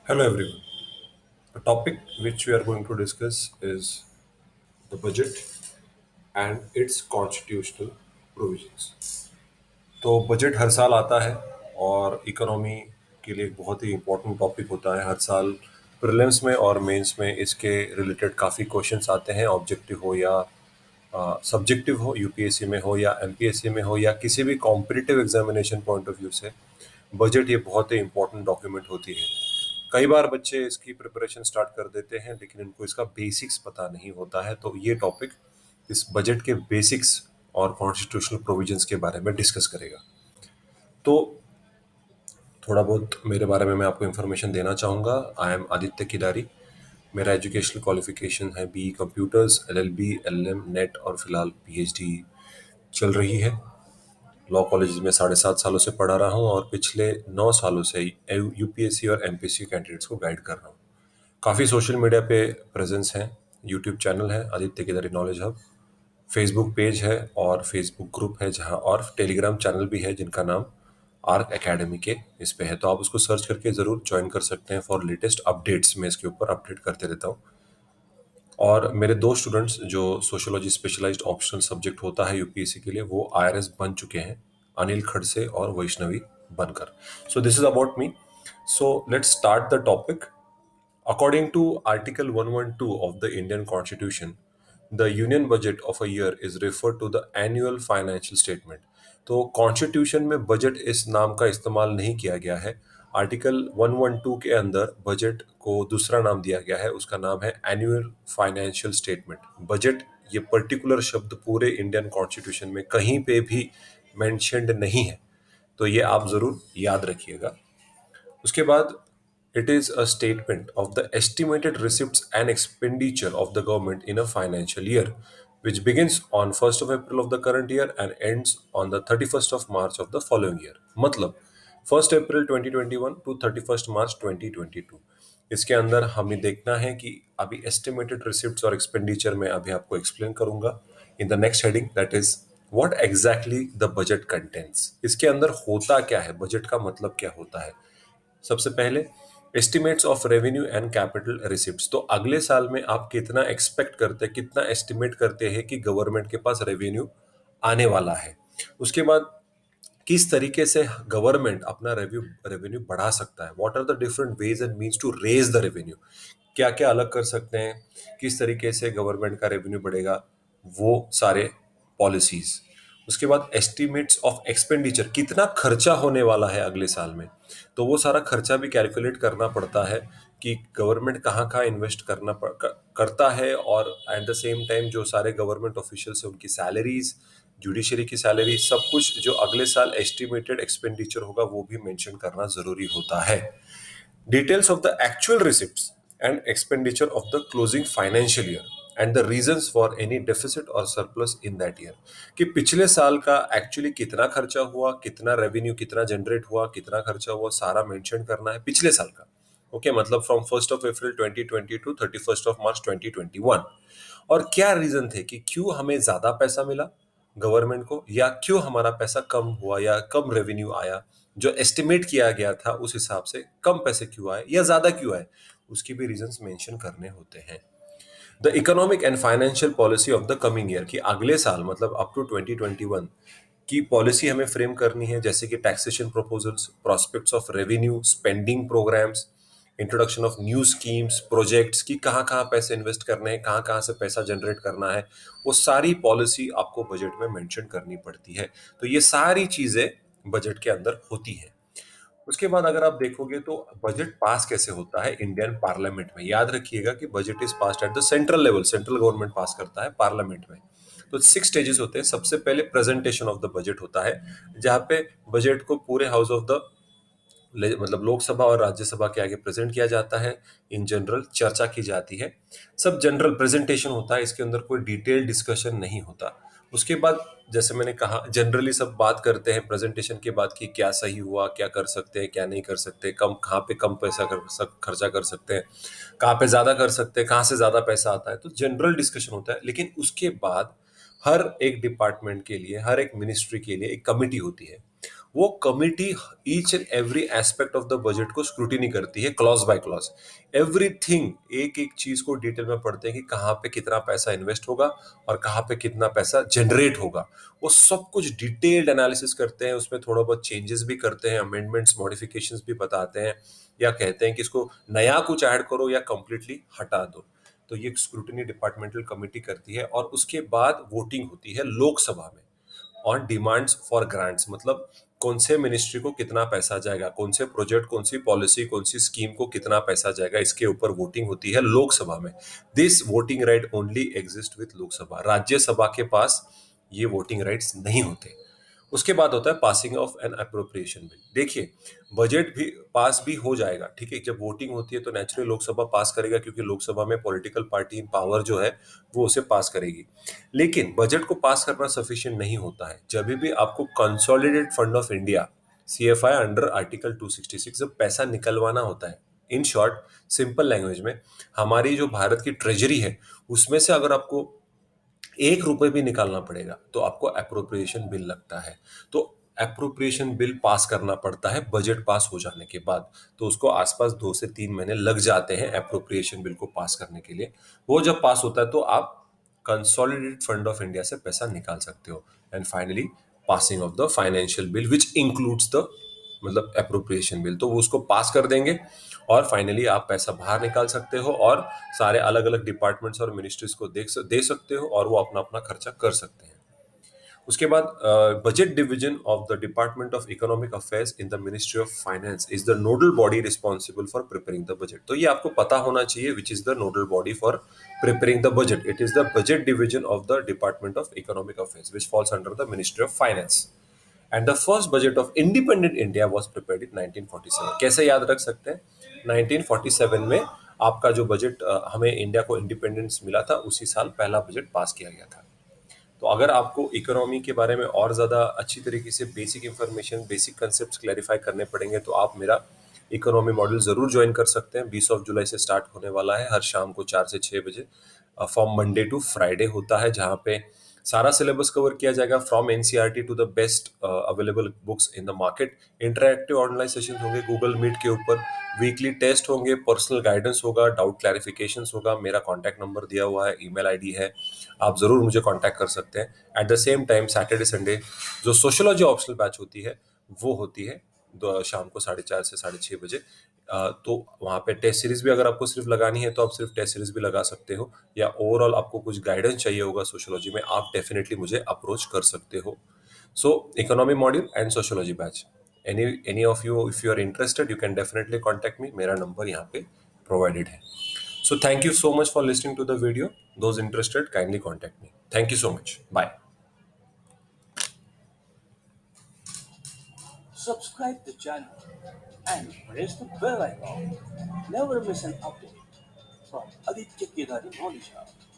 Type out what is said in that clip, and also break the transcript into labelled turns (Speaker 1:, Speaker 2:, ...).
Speaker 1: Hello everyone. The topic which we are going to discuss is the budget and its constitutional provisions. तो budget हर साल आता है और economy के लिए एक बहुत ही इम्पोर्टेंट टॉपिक होता है। हर साल प्रीलिम्स में और मेंस में इसके रिलेटेड काफ़ी क्वेश्चंस आते हैं, ऑब्जेक्टिव हो या सब्जेक्टिव हो, यूपीएससी में हो या एमपीएससी में हो या किसी भी competitive examination point of view से बजट ये बहुत ही इम्पोर्टेंट डॉक्यूमेंट होती है। कई बार बच्चे इसकी प्रिपरेशन स्टार्ट कर देते हैं लेकिन इनको इसका बेसिक्स पता नहीं होता है, तो ये टॉपिक इस बजट के बेसिक्स और कॉन्स्टिट्यूशनल प्रोविजंस के बारे में डिस्कस करेगा। तो थोड़ा बहुत मेरे बारे में मैं आपको इन्फॉर्मेशन देना चाहूँगा। I am Aditya Kidari. मेरा एजुकेशनल क्वालिफिकेशन है B computers, LLB, LLM, NET और फिलहाल पीएचडी चल रही है। लॉ कॉलेज में 7.5 सालों से पढ़ा रहा हूँ और पिछले 9 सालों से यूपीएससी और एमपीएससी कैंडिडेट्स को गाइड कर रहा हूँ। काफ़ी सोशल मीडिया पे प्रेजेंस है। यूट्यूब चैनल है Aditya Kedari knowledge hub, Facebook page है और फेसबुक ग्रुप है जहाँ, और टेलीग्राम चैनल भी है जिनका नाम आर्क एकेडमी के इस पे है, तो आप उसको सर्च करके ज़रूर ज्वाइन कर सकते हैं फॉर लेटेस्ट अपडेट्स। मैं इसके ऊपर अपडेट करते रहता हूँ। और मेरे दो स्टूडेंट्स जो सोशियोलॉजी स्पेशलाइज्ड ऑप्शनल सब्जेक्ट होता है यूपीएससी के लिए, वो आईआरएस बन चुके हैं, अनिल खड़से और वैष्णवी बनकर। So this is about me. So let's start the topic. According to Article 112 of the Indian Constitution, the union budget of a year is referred to the annual financial statement. तो constitution में budget इस नाम का इस्तेमाल नहीं किया गया है। आर्टिकल 112 के अंदर बजट को दूसरा नाम दिया गया है, उसका नाम है एनुअल फाइनेंशियल स्टेटमेंट। बजट ये पर्टिकुलर शब्द पूरे इंडियन कॉन्स्टिट्यूशन में कहीं पे भी मेंशन्ड नहीं है, तो ये आप ज़रूर याद रखिएगा। उसके बाद it is a statement of the estimated receipts and expenditure of the government in a financial year, which begins on 1st of April of the current year and ends on the 31st of March of the following year. मतलब 1st April 2021 to 31st March 2022। इसके अंदर हमें देखना है कि अभी estimated receipts और expenditure में अभी आपको एक्सप्लेन करूंगा in the next heading, that is what exactly the budget contents. इसके अंदर होता क्या है, बजट का मतलब क्या होता है। सबसे पहले estimates of revenue and capital receipts. तो अगले साल में आप कितना एक्सपेक्ट करते हैं, कितना एस्टिमेट करते हैं कि गवर्नमेंट के पास रेवेन्यू आने वाला है। उसके बाद किस तरीके से गवर्नमेंट अपना रेवेन्यू बढ़ा सकता है, what are the different ways and means to raise the revenue, क्या क्या अलग कर सकते हैं, किस तरीके से गवर्नमेंट का रेवेन्यू बढ़ेगा, वो सारे पॉलिसीज। उसके बाद एस्टिमेट्स ऑफ एक्सपेंडिचर, कितना खर्चा होने वाला है अगले साल में, तो वो सारा खर्चा भी कैलकुलेट करना पड़ता है कि गवर्नमेंट कहाँ कहाँ इन्वेस्ट करता है। और एट द सेम टाइम जो सारे गवर्नमेंट ऑफिशियल्स हैं उनकी सैलरीज, जुडिशरी की सैलरी, सब कुछ जो अगले साल एस्टिमेटेड एक्सपेंडिचर होगा वो भी मेंशन करना जरूरी होता है। Details of the actual receipts and expenditure of the closing financial year and the reasons for any deficit और सरप्लस इन दैट ईयर, कि पिछले साल का एक्चुअली कितना खर्चा हुआ, कितना रेवेन्यू, कितना जनरेट हुआ, कितना खर्चा हुआ, सारा मेंशन करना है पिछले साल का। ओके, मतलब from 1st of April 2020 to 31st of March 2021। और क्या रीजन थे कि क्यों हमें ज्यादा पैसा मिला गवर्नमेंट को, या क्यों हमारा पैसा कम हुआ या कम रेवेन्यू आया, जो एस्टिमेट किया गया था उस हिसाब से कम पैसे क्यों आए या ज्यादा क्यों आए, उसकी भी रीजंस मेंशन करने होते हैं। The economic and financial policy of the coming year, कि अगले साल मतलब अप टू 2021 की पॉलिसी हमें फ्रेम करनी है, जैसे कि taxation proposals, prospects of revenue, spending programmes, introduction of new schemes, projects, की कहाँ कहाँ पैसे इन्वेस्ट करने हैं, कहाँ कहाँ से पैसा जनरेट करना है, वो सारी पॉलिसी आपको बजट में मेंशन करनी पड़ती है। तो ये सारी चीजें बजट के अंदर होती है। उसके बाद अगर आप देखोगे तो बजट पास कैसे होता है इंडियन पार्लियामेंट में। याद रखिएगा कि budget is passed at the central level, central government pass करता है पार्लियामेंट में। तो 6 स्टेजेस होते हैं। सबसे पहले प्रेजेंटेशन ऑफ द बजट होता है, जहां पे बजट को पूरे हाउस ऑफ द मतलब लोकसभा और राज्यसभा के आगे प्रेजेंट किया जाता है। इन जनरल चर्चा की जाती है, सब जनरल प्रेजेंटेशन होता है, इसके अंदर कोई डिटेल डिस्कशन नहीं होता। उसके बाद जैसे मैंने कहा जनरली सब बात करते हैं प्रेजेंटेशन के बाद कि क्या सही हुआ, क्या कर सकते हैं, क्या नहीं कर सकते, कम कहाँ पे कम पैसा खर्चा कर सकते हैं, कहाँ पे ज्यादा कर सकते हैं, कहाँ से ज्यादा पैसा आता है, तो जनरल डिस्कशन होता है। लेकिन उसके बाद हर एक डिपार्टमेंट के लिए, हर एक मिनिस्ट्री के लिए एक कमिटी होती है, वो committee each and every aspect of the budget को स्क्रूटिनी करती है, क्लॉज बाय क्लॉज। एवरीथिंग, एक एक चीज को डिटेल में पढ़ते हैं कि कहाँ पे कितना पैसा इन्वेस्ट होगा और कहाँ पे कितना पैसा जनरेट होगा। वो सब कुछ डिटेल्ड एनालिसिस करते हैं, उसमें थोड़ा बहुत चेंजेस भी करते हैं, अमेंडमेंट्स मॉडिफिकेशंस भी बताते हैं, या कहते हैं कि इसको नया कुछ ऐड करो या कंप्लीटली हटा दो। तो ये स्क्रूटिनी डिपार्टमेंटल कमेटी करती है, और उसके बाद वोटिंग होती है लोकसभा में ऑन डिमांड्स फॉर ग्रांट्स। मतलब कौन से मिनिस्ट्री को कितना पैसा जाएगा, कौन से प्रोजेक्ट, कौन सी पॉलिसी, कौन सी स्कीम को कितना पैसा जाएगा, इसके ऊपर वोटिंग होती है लोकसभा में। This voting right only exist with Lok Sabha. Rajya Sabha के पास ये वोटिंग राइट्स नहीं होते। उसके बाद होता है passing of an appropriation bill. देखिए, बजट भी पास भी हो जाएगा, ठीक है, जब वोटिंग होती है तो नेचुरली लोकसभा पास करेगा, क्योंकि लोकसभा में पॉलिटिकल पार्टी इन पावर जो है वो उसे पास करेगी। लेकिन बजट को पास करना सफिशिएंट नहीं होता है। जब भी आपको consolidated fund of India, CFI, under article 266 जब पैसा निकलवाना होता है, इन शॉर्ट, सिंपल लैंग्वेज में, हमारी जो भारत की ट्रेजरी है उसमें से अगर आपको 1 रुपए भी निकालना पड़ेगा तो आपको अप्रोप्रिएशन बिल लगता है। तो अप्रोप्रिएशन बिल पास करना पड़ता है बजट पास हो जाने के बाद। तो उसको आसपास 2 से 3 महीने लग जाते हैं अप्रोप्रिएशन बिल को पास करने के लिए। वो जब पास होता है तो आप कंसोलिडेटेड फंड ऑफ इंडिया से पैसा निकाल सकते हो। And finally passing of the financial bill which includes the, मतलब अप्रोप्रिएशन बिल, तो वो उसको पास कर देंगे और फाइनली आप पैसा बाहर निकाल सकते हो और सारे अलग अलग डिपार्टमेंट्स और मिनिस्ट्रीज को दे सकते हो, और वो अपना अपना खर्चा कर सकते हैं। उसके बाद budget division of the department of economic affairs in the ministry of finance is the nodal body responsible for preparing the budget. तो ये आपको पता होना चाहिए which is the nodal body for preparing the budget. It is the budget division of the department of economic affairs which falls under the ministry of finance. And the first budget of independent India was prepared in 1947। कैसे याद रख सकते हैं? 1947 में आपका जो budget, हमें India को इंडिपेंडेंस मिला था, उसी साल पहला बजट पास किया गया था। तो अगर आपको इकोनॉमी के बारे में और ज़्यादा अच्छी तरीके से basic information, basic concept clarify करने पड़ेंगे, तो आप मेरा इकोनॉमी मॉडल ज़रूर ज्वाइन कर सकते हैं। 20 जुलाई से स्टार्ट होने वाला है, हर शाम को 4 से 6 बजे। फ्रॉम मंडे टू फ्राइडे होता है, जहाँ पे सारा सिलेबस कवर किया जाएगा, from NCERT to the best available books in the market. Interactive online session होंगे गूगल मीट के ऊपर, वीकली टेस्ट होंगे, पर्सनल गाइडेंस होगा, डाउट क्लैरिफिकेशन होगा। मेरा कॉन्टैक्ट नंबर दिया हुआ है, ईमेल आईडी है, आप ज़रूर मुझे कॉन्टैक्ट कर सकते हैं। At the same time Saturday Sunday जो सोशोलॉजी ऑप्शनल बैच होती है वो होती है शाम को 4:30 से 6:30 बजे। तो वहाँ पे टेस्ट सीरीज भी अगर आपको सिर्फ लगानी है तो आप सिर्फ टेस्ट सीरीज भी लगा सकते हो, या ओवरऑल आपको कुछ गाइडेंस चाहिए होगा सोशोलॉजी में, आप डेफिनेटली मुझे अप्रोच कर सकते हो। So economy module and sociology batch, any of you if you are interested, you can definitely contact me. मेरा नंबर यहाँ पे प्रोवाइडेड है। So thank you so much for listening to the video. Those interested, kindly contact me. Thank you so much. Bye.
Speaker 2: Subscribe the channel and press the bell icon. Never miss an update from Aditya Kedari Knowledge Hub.